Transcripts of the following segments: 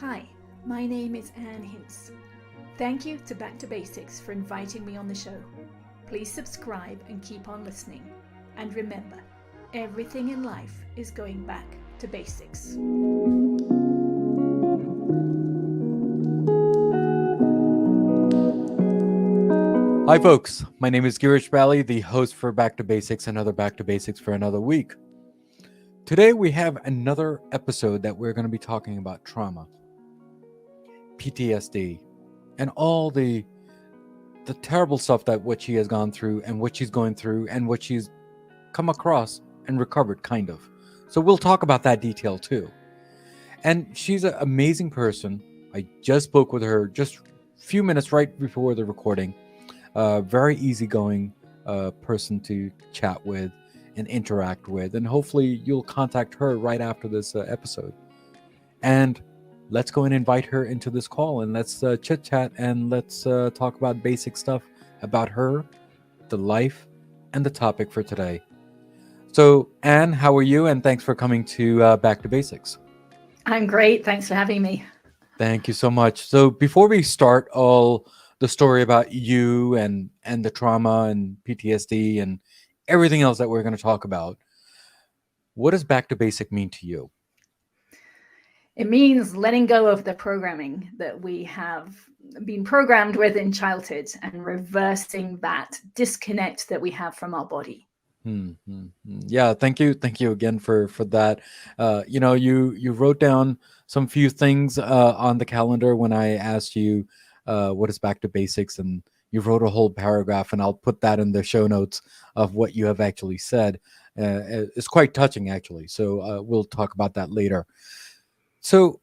Hi, my name is Hince. Thank you to Back2Basics for inviting me on the show. Please subscribe and keep on listening. And remember, everything in life is going back to basics. Hi, folks. My name is Girish, the host for Back to Basics, another Back to Basics for another week. Today, we have another episode that we're going to be talking about trauma, PTSD, and all the terrible stuff that what she has gone through and what she's going through and what she's come across and recovered, kind of. So we'll talk about that detail too. And she's an amazing person. I just spoke with her just a few minutes right before the recording. Very easygoing person to chat with and interact with. And hopefully you'll contact her right after this episode. And let's go and invite her into this call and let's chit chat and let's talk about basic stuff about her, the life, and the topic for today. So, Anne, how are you? And thanks for coming to Back to Basics. I'm great. Thanks for having me. Thank you so much. So before we start all the story about you and the trauma and PTSD and everything else that we're going to talk about, what does Back to Basic mean to you? It means letting go of the programming that we have been programmed with in childhood and reversing that disconnect that we have from our body. Yeah, thank you again for that. You wrote down some few things on the calendar when I asked you what is Back to Basics, and you wrote a whole paragraph, and I'll put that in the show notes of what you have actually said. It's quite touching, actually. So we'll talk about that later. So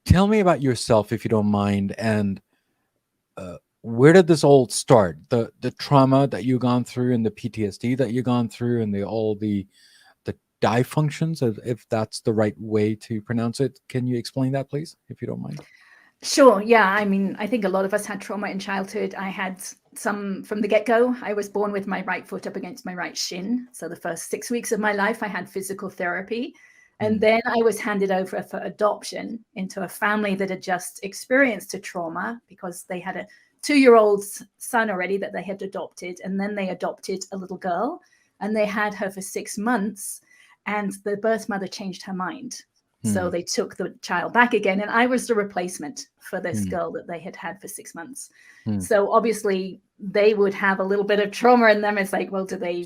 tell me about yourself, if you don't mind, and where did this all start? The trauma that you've gone through and the PTSD that you've gone through and all the dysfunctions, if that's the right way to pronounce it. Can you explain that, please, if you don't mind? Sure. Yeah. I mean, I think a lot of us had trauma in childhood. I had some from the get-go. I was born with my right foot up against my right shin. So the first 6 weeks of my life, I had physical therapy. And then I was handed over for adoption into a family that had just experienced a trauma because they had a 2-year-old son already that they had adopted. And then they adopted a little girl and they had her for 6 months. And the birth mother changed her mind. So they took the child back again. And I was the replacement for this girl that they had had for 6 months. So obviously they would have a little bit of trauma in them. It's like, well, do they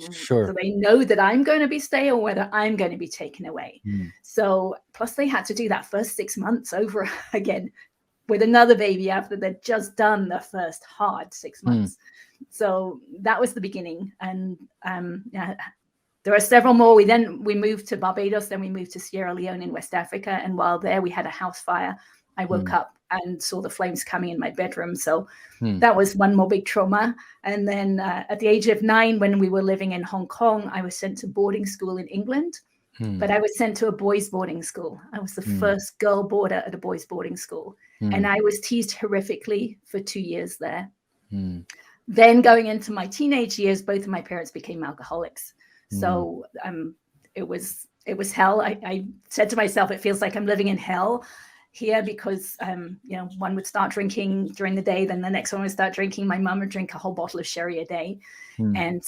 know that I'm going to be staying or whether I'm going to be taken away? So plus they had to do that first 6 months over again with another baby after they'd just done the first hard 6 months. So that was the beginning. And there are several more. We moved to Barbados, then we moved to Sierra Leone in West Africa. And while there, we had a house fire. I woke up and saw the flames coming in my bedroom. So that was one more big trauma. And then at the age of 9, when we were living in Hong Kong, I was sent to boarding school in England. But I was sent to a boys' boarding school. I was the first girl boarder at a boys' boarding school. And I was teased horrifically for 2 years there. Then going into my teenage years, both of my parents became alcoholics. So it was hell. I said to myself, it feels like I'm living in hell here because, one would start drinking during the day. Then the next one would start drinking. My mum would drink a whole bottle of sherry a day. And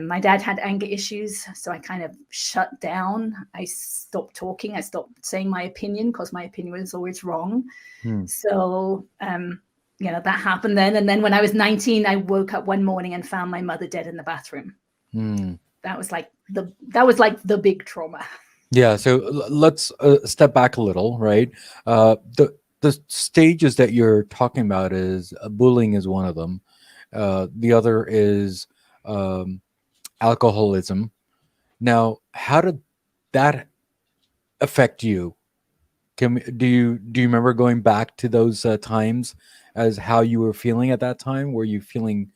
my dad had anger issues. So I kind of shut down. I stopped talking. I stopped saying my opinion because my opinion was always wrong. So, that happened then. And then when I was 19, I woke up one morning and found my mother dead in the bathroom. That was like the big trauma. Yeah. So let's step back a little, right? The stages that you're talking about is bullying is one of them. The other is alcoholism. Now, how did that affect you? Do you remember going back to those times as how you were feeling at that time? Were you feeling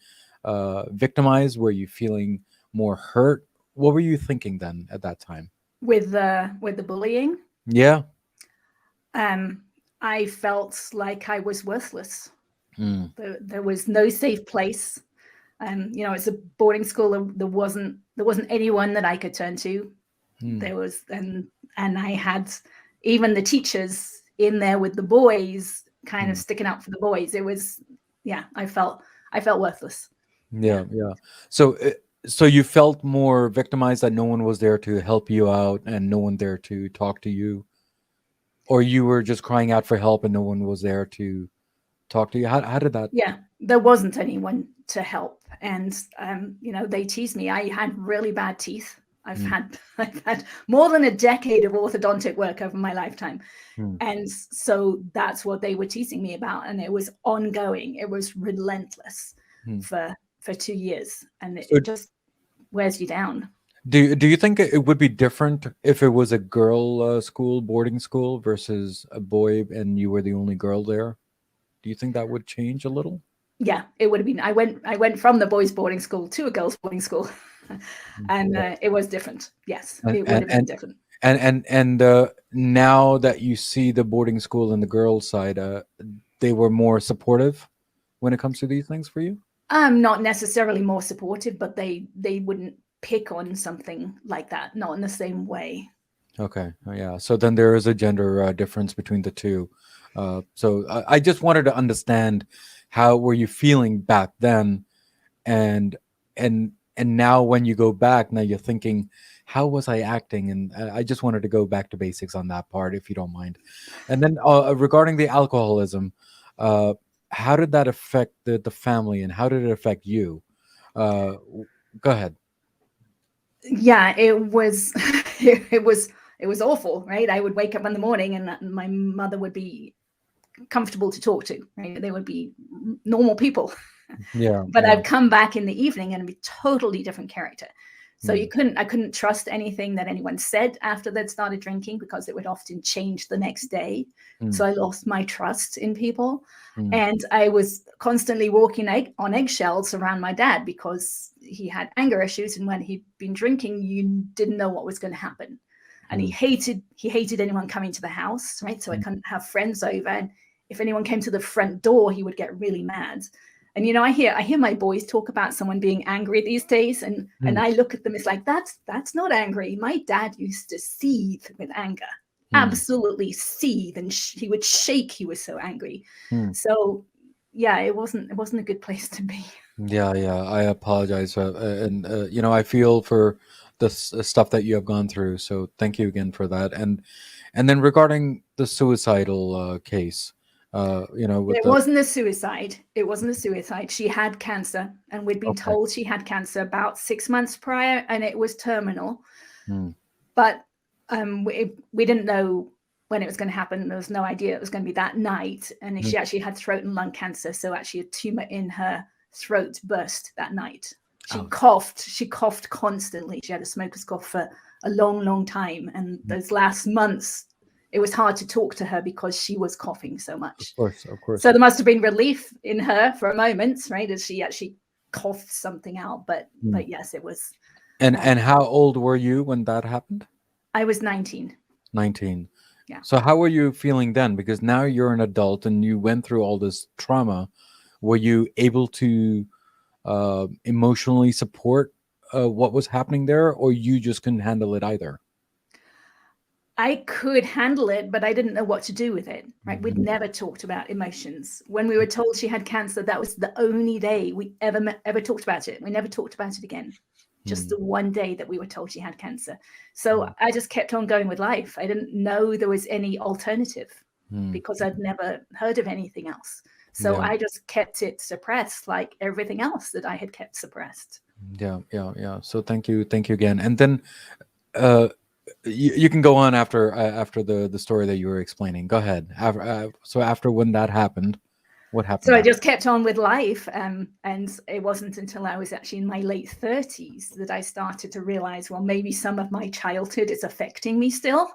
victimized? Were you feeling more hurt? What were you thinking then at that time? With the bullying? Yeah. I felt like I was worthless. There was no safe place. It's a boarding school. There wasn't anyone that I could turn to. There was, and I had even the teachers in there with the boys, kind of sticking out for the boys. It was, I felt worthless. Yeah. So you felt more victimized, that no one was there to help you out and no one there to talk to you, or you were just crying out for help and no one was there to talk to you? How did that? Yeah, there wasn't anyone to help. And, they teased me. I had really bad teeth. I've had more than a decade of orthodontic work over my lifetime. And so that's what they were teasing me about. And it was ongoing. It was relentless for 2 years. And it just wears you down. Do you think it would be different if it was a girl school, boarding school, versus a boy and you were the only girl there? Do you think that would change a little? Yeah, it would have been. I went from the boys' boarding school to a girls' boarding school, and it was different. Yes, it would have been different. And now that you see the boarding school and the girls' side, they were more supportive when it comes to these things for you? Not necessarily more supportive, but they wouldn't pick on something like that, not in the same way. Okay, yeah. So then there is a gender difference between the two. So I just wanted to understand, how were you feeling back then, and now when you go back, now you're thinking, how was I acting? And I just wanted to go back to basics on that part, if you don't mind. And then regarding the alcoholism, how did that affect the family, and how did it affect you? Go ahead. Yeah, it was it was awful, right? I would wake up in the morning and my mother would be comfortable to talk to, right? They would be normal people. Yeah. But I'd come back in the evening and be totally different character. So I couldn't trust anything that anyone said after they'd started drinking, because it would often change the next day. So I lost my trust in people. And I was constantly walking on eggshells around my dad, because he had anger issues. And when he'd been drinking, you didn't know what was going to happen. And he hated anyone coming to the house, right? So I couldn't have friends over. And if anyone came to the front door, he would get really mad. And, I hear my boys talk about someone being angry these days. And I look at them, it's like, that's not angry. My dad used to seethe with anger, absolutely seethe. And he would shake. He was so angry. So, yeah, it wasn't a good place to be. Yeah. I apologize. And I feel for the stuff that you have gone through. So thank you again for that. And then regarding the suicidal case, it wasn't a suicide. It wasn't a suicide. She had cancer, and we'd been told she had cancer about 6 months prior, and it was terminal. But we didn't know when it was going to happen. There was no idea it was going to be that night. And she actually had throat and lung cancer. So actually a tumor in her throat burst that night. She coughed constantly. She had a smoker's cough for a long, long time. And those last months, it was hard to talk to her because she was coughing so much. Of course. So there must have been relief in her for a moment, right, as she actually coughed something out. But yes, it was. And how old were you when that happened? I was 19. 19. Yeah. So how were you feeling then? Because now you're an adult and you went through all this trauma. Were you able to emotionally support what was happening there, or you just couldn't handle it either? I could handle it, but I didn't know what to do with it, right? We'd never talked about emotions. When we were told she had cancer, that was the only day we ever talked about it. We never talked about it again. Just the one day that we were told she had cancer. So I just kept on going with life. I didn't know there was any alternative because I'd never heard of anything else. So I just kept it suppressed, like everything else that I had kept suppressed. Yeah. So thank you again. And then you can go on after the story that you were explaining. Go ahead. So after when that happened, what happened? So I just kept on with life. And it wasn't until I was actually in my late 30s that I started to realize, well, maybe some of my childhood is affecting me still.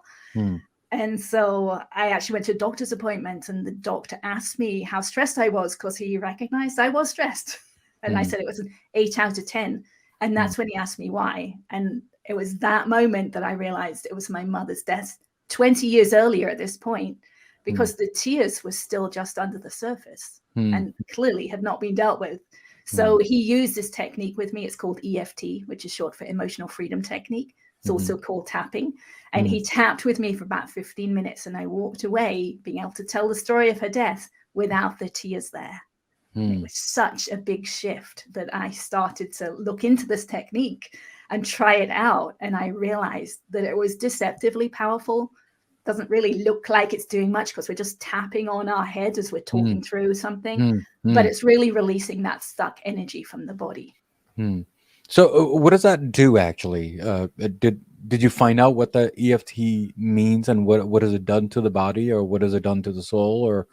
And so I actually went to a doctor's appointment, and the doctor asked me how stressed I was, because he recognized I was stressed. And I said it was an 8 out of 10. And that's when he asked me why. And it was that moment that I realized it was my mother's death 20 years earlier at this point, because the tears were still just under the surface and clearly had not been dealt with. So he used this technique with me. It's called EFT, which is short for emotional freedom technique, It's also called tapping. And he tapped with me for about 15 minutes, and I walked away being able to tell the story of her death without the tears there. And it was such a big shift that I started to look into this technique and try it out. And I realized that it was deceptively powerful. Doesn't really look like it's doing much because we're just tapping on our head as we're talking through something, but it's really releasing that stuck energy from the body. So what does that do actually? Did you find out what the EFT means, and what has it done to the body, or what has it done to the soul, or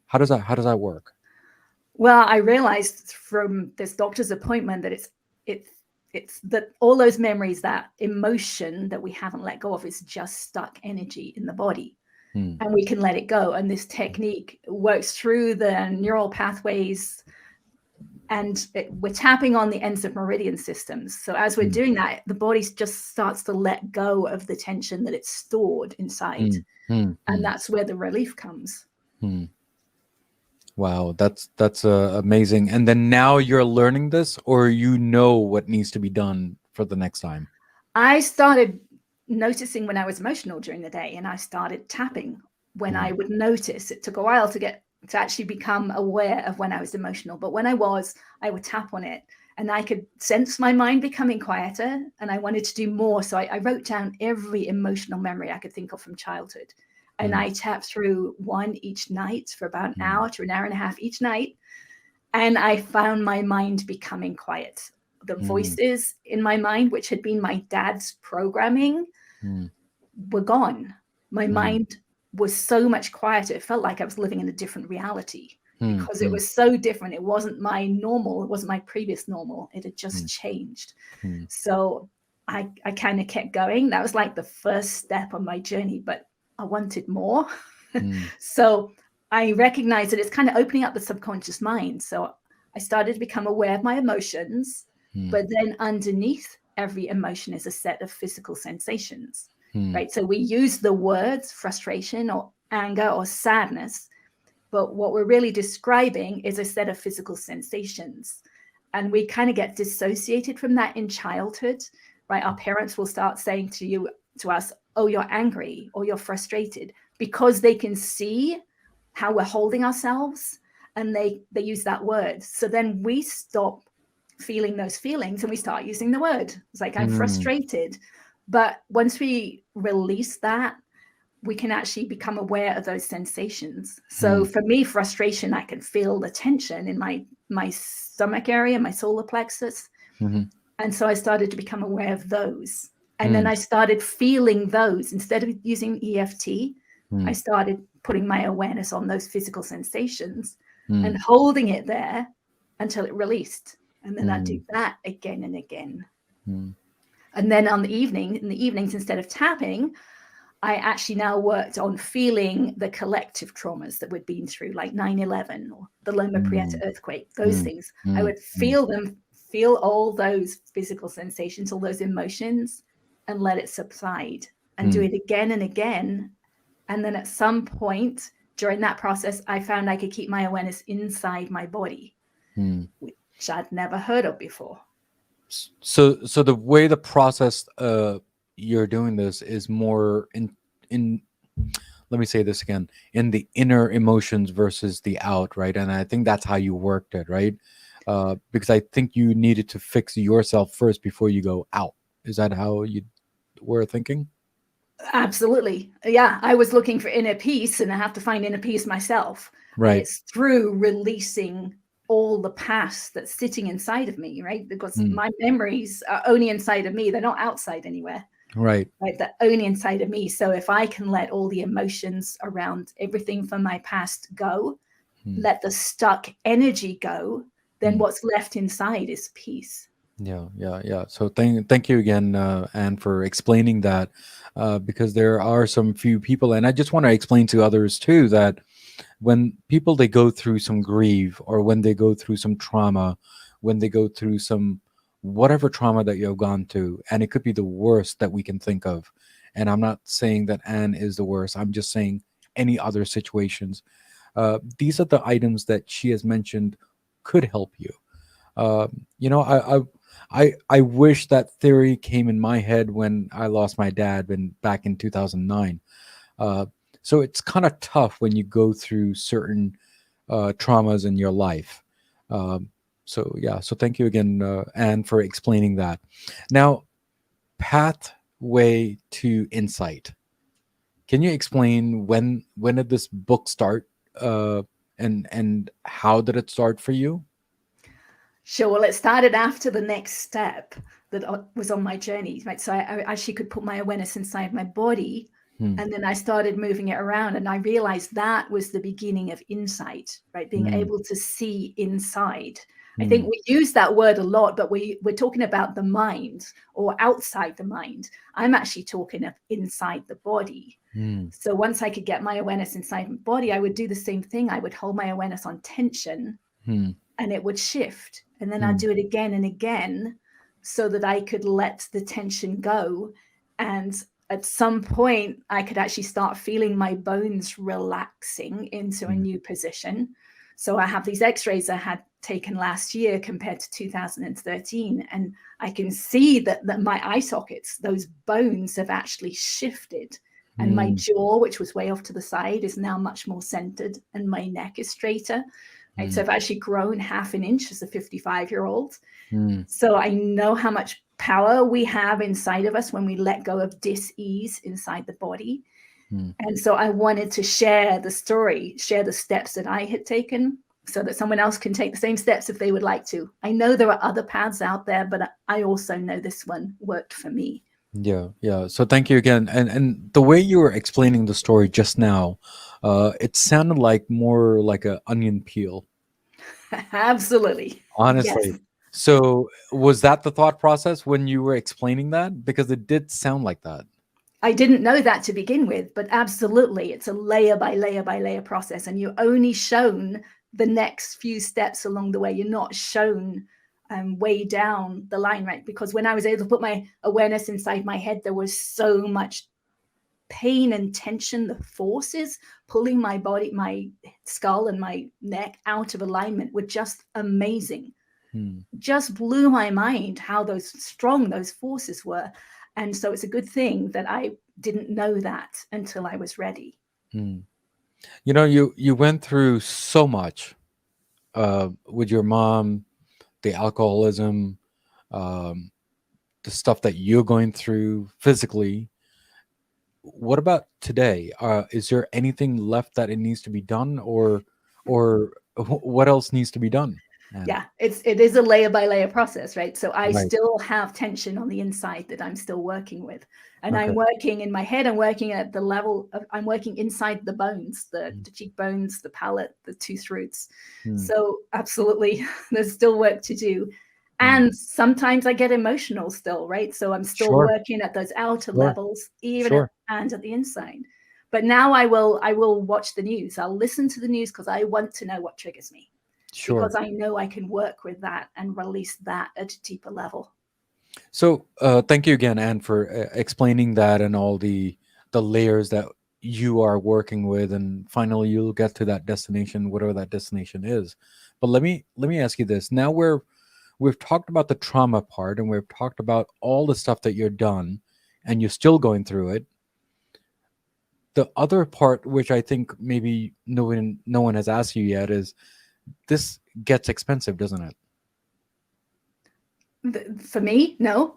how does that work? Well, I realized from this doctor's appointment that it's that all those memories, that emotion that we haven't let go of, is just stuck energy in the body, and we can let it go. And this technique works through the neural pathways, and we're tapping on the ends of meridian systems. So as we're doing that, the body just starts to let go of the tension that it's stored inside, and that's where the relief comes. Wow, that's amazing. And then now you're learning this, or you know what needs to be done for the next time? I started noticing when I was emotional during the day, and I started tapping when I would notice. It took a while to actually become aware of when I was emotional, but when I would tap on it, and I could sense my mind becoming quieter, and I wanted to do more. So I wrote down every emotional memory I could think of from childhood. And I tapped through one each night for about an hour to an hour and a half each night. And I found my mind becoming quiet. The voices in my mind, which had been my dad's programming, were gone. My mind was so much quieter. It felt like I was living in a different reality because it was so different. It wasn't my normal. It wasn't my previous normal. It had just changed. So I kind of kept going. That was like the first step on my journey, but I wanted more. So I recognized that it's kind of opening up the subconscious mind. So I started to become aware of my emotions, but then underneath every emotion is a set of physical sensations, right? So we use the words frustration or anger or sadness, but what we're really describing is a set of physical sensations. And we kind of get dissociated from that in childhood, right? Our parents will start saying to us, oh, you're angry or you're frustrated, because they can see how we're holding ourselves, and they use that word. So then we stop feeling those feelings and we start using the word. It's like, I'm frustrated. But once we release that, we can actually become aware of those sensations. So for me, frustration, I can feel the tension in my stomach area, my solar plexus. And so I started to become aware of those. And then I started feeling those. Instead of using EFT, I started putting my awareness on those physical sensations and holding it there until it released. And then I do that again and again. And then in the evenings, instead of tapping, I actually now worked on feeling the collective traumas that we'd been through, like 9/11 or the Loma Prieta earthquake, those things. I would feel them, feel all those physical sensations, all those emotions, and let it subside, and do it again and again. And then at some point during that process, I found I could keep my awareness inside my body, which I'd never heard of before. So the way the process you're doing this is more in let me say this again, in the inner emotions versus the out, right? And I think that's how you worked it, right? Because I think you needed to fix yourself first before you go out. Is that how you were thinking? Absolutely. Yeah. I was looking for inner peace, and I have to find inner peace myself. Right. And it's through releasing all the past that's sitting inside of me, right? Because my memories are only inside of me. They're not outside anywhere. Right. They're only inside of me. So if I can let all the emotions around everything from my past go, let the stuck energy go, then what's left inside is peace. Yeah. So thank you again, Anne, for explaining that, because there are some few people, and I just want to explain to others too, that when people, they go through some grief, or when they go through some trauma, when they go through some whatever trauma that you've gone through, and it could be the worst that we can think of. And I'm not saying that Anne is the worst. I'm just saying any other situations. These are the items that she has mentioned could help you. I wish that theory came in my head when I lost my dad back in 2009. Uh, so it's kind of tough when you go through certain traumas in your life. Um, so yeah, so thank you again, Anne, for explaining that. Now, pathway to insight. Can you explain when did this book start, and how did it start for you? Sure. Well, it started after the next step that was on my journey, right? So I actually could put my awareness inside my body, and then I started moving it around, and I realized that was the beginning of insight, right? Being able to see inside. I think we use that word a lot, but we're talking about the mind or outside the mind. I'm actually talking of inside the body. So once I could get my awareness inside my body, I would do the same thing. I would hold my awareness on tension, and it would shift. And then I'd do it again and again so that I could let the tension go. And at some point, I could actually start feeling my bones relaxing into a new position. So I have these x-rays I had taken last year compared to 2013. And I can see that my eye sockets, those bones have actually shifted. And my jaw, which was way off to the side, is now much more centered, and my neck is straighter. Right? So I've actually grown half an inch as a 55-year-old. So I know how much power we have inside of us when we let go of dis-ease inside the body. And so I wanted to share the story, share the steps that I had taken so that someone else can take the same steps if they would like to. I know there are other paths out there, but I also know this one worked for me. Yeah. So thank you again. And the way you were explaining the story just now, it sounded like more like an onion peel, Absolutely. Yes. honestly. So was that the thought process when you were explaining that? Because it did sound like that. I didn't know that to begin with, but absolutely, it's a layer by layer by layer process, and you're only shown the next few steps along the way. You're not shown way down the line, right? Because when I was able to put my awareness inside my head, there was so much pain and tension. The forces pulling my body, my skull and my neck out of alignment were just amazing. Just blew my mind how strong those forces were. And so it's a good thing that I didn't know that until I was ready. You know, you went through so much with your mom, the alcoholism, um, the stuff that you're going through physically. What about today? Is there anything left that it needs to be done, or what else needs to be done? And Yeah, it is a layer by layer process, right? So I right, still have tension on the inside that I'm still working with. And okay, I'm working in my head, I'm working at the level of, I'm working inside the bones, the cheekbones, the palate, the tooth roots. mm, So absolutely, there's still work to do. mm. And sometimes I get emotional still, right? So I'm still Sure, working at those outer sure, levels, even sure, and at the inside. But now I will watch the news. I'll listen to the news because I want to know what triggers me, sure. because I know I can work with that and release that at a deeper level. So, thank you again, Anne, for explaining that and all the layers that you are working with, and finally you'll get to that destination, whatever that destination is. But let me ask you this. Now we've talked about the trauma part, and we've talked about all the stuff that you're done, and you're still going through it. The other part, which I think maybe no one has asked you yet, is this gets expensive, doesn't it? For me, no.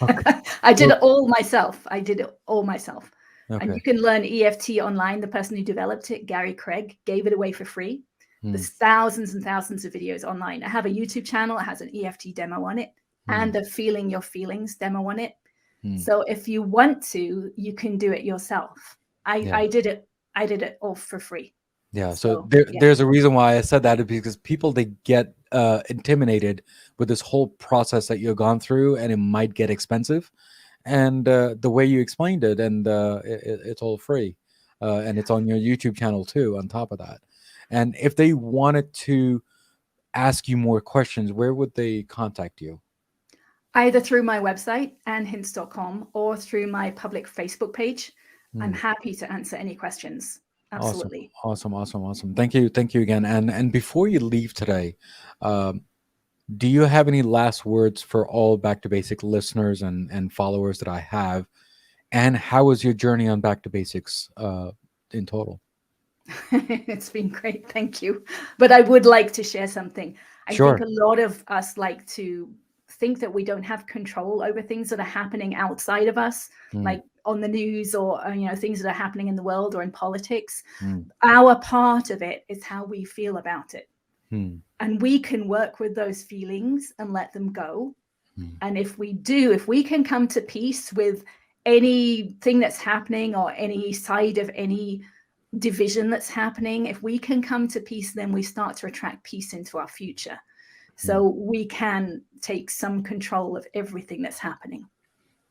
Okay. I did So it all myself. I did it all myself. And okay. you can learn EFT online. The person who developed it, Gary Craig, gave it away for free. Hmm, There's thousands and thousands of videos online. I have a YouTube channel. It has an EFT demo on it hmm, and a Feeling Your Feelings demo on it. hmm. So if you want to, you can do it yourself. Yeah. I did it. I did it all for free. Yeah, so So yeah. there's a reason why I said that is because people, they get intimidated with this whole process that you've gone through, and it might get expensive. And the way you explained it, and it's all free, and it's on your YouTube channel too. On top of that, and if they wanted to ask you more questions, where would they contact you? Either through my website, Hince.com, or through my public Facebook page. I'm Hmm. happy to answer any questions. Awesome, Absolutely. awesome. Thank you again. And before you leave today, um, Do you have any last words for all Back to Basic listeners and followers that I have? And how was your journey on Back to Basics in total? It's been great, thank you. But I would like to share something. I Sure. think a lot of us like to think that we don't have control over things that are happening outside of us, like on the news or things that are happening in the world or in politics. Our part of it is how we feel about it. And we can work with those feelings and let them go. And if we can come to peace with anything that's happening or any side of any division that's happening, if we can come to peace, then we start to attract peace into our future. So we can take some control of everything that's happening.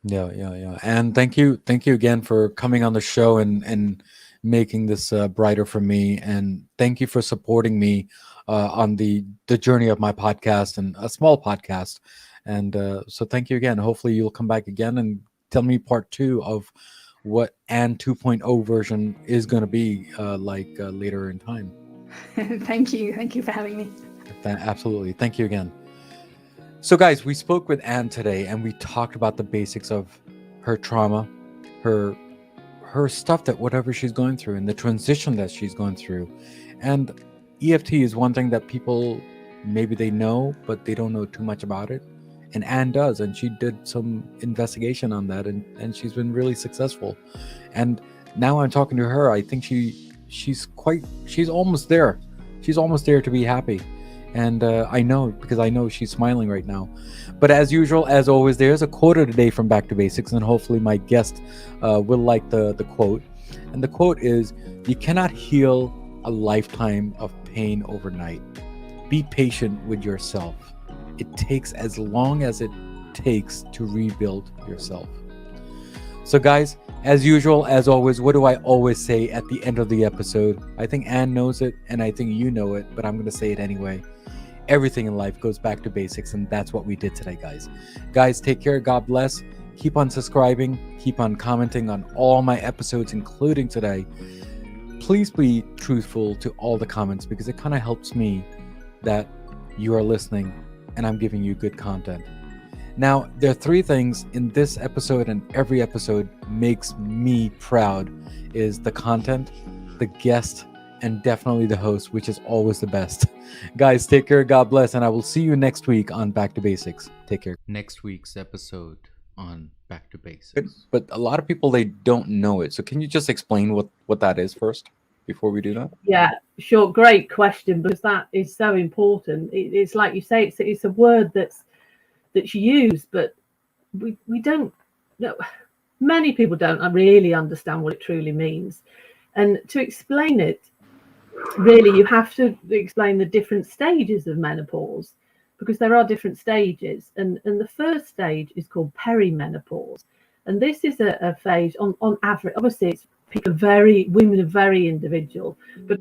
Yeah. And thank you again for coming on the show and making this brighter for me. And thank you for supporting me on the journey of my podcast, and a small podcast. And so thank you again. Hopefully you'll come back again and tell me part 2 of what Anne 2.0 version is going to be later in time. Thank you for having me. Absolutely. Thank you again. So guys, we spoke with Anne today, and we talked about the basics of her trauma, her stuff, that whatever she's going through, and the transition that she's going through. And EFT is one thing that people, maybe they know, but they don't know too much about it. And Anne does, and she did some investigation on that, and she's been really successful. And now I'm talking to her, I think she's almost there. She's almost there to be happy. And I know, because I know she's smiling right now. But as usual, as always, there's a quote of the day from Back to Basics, and hopefully my guest will like the quote. And the quote is, "You cannot heal a lifetime of pain overnight. Be patient with yourself. It takes as long as it takes to rebuild yourself." So guys, as usual, as always, what do I always say at the end of the episode? I think Anne knows it, and I think you know it, but I'm going to say it anyway. Everything in life goes back to basics, and that's what we did today, guys. Guys, take care. God bless. Keep on subscribing. Keep on commenting on all my episodes, including today. Please be truthful to all the comments, because it kind of helps me that you are listening and I'm giving you good content. Now, there are 3 things in this episode, and every episode makes me proud, is the content, the guest, and definitely the host, which is always the best. Guys, take care, God bless, and I will see you next week on Back to Basics. Take care. Next week's episode on Back to Basics. But a lot of people, they don't know it. So can you just explain what that is first before we do that? Yeah, sure. Great question, because that is so important. It's like you say, it's a word that's used, but we don't know. Many people don't really understand what it truly means. And to explain it, really, you have to explain the different stages of menopause, because there are different stages. And the first stage is called perimenopause. And this is a phase on average. Obviously, women are very individual, but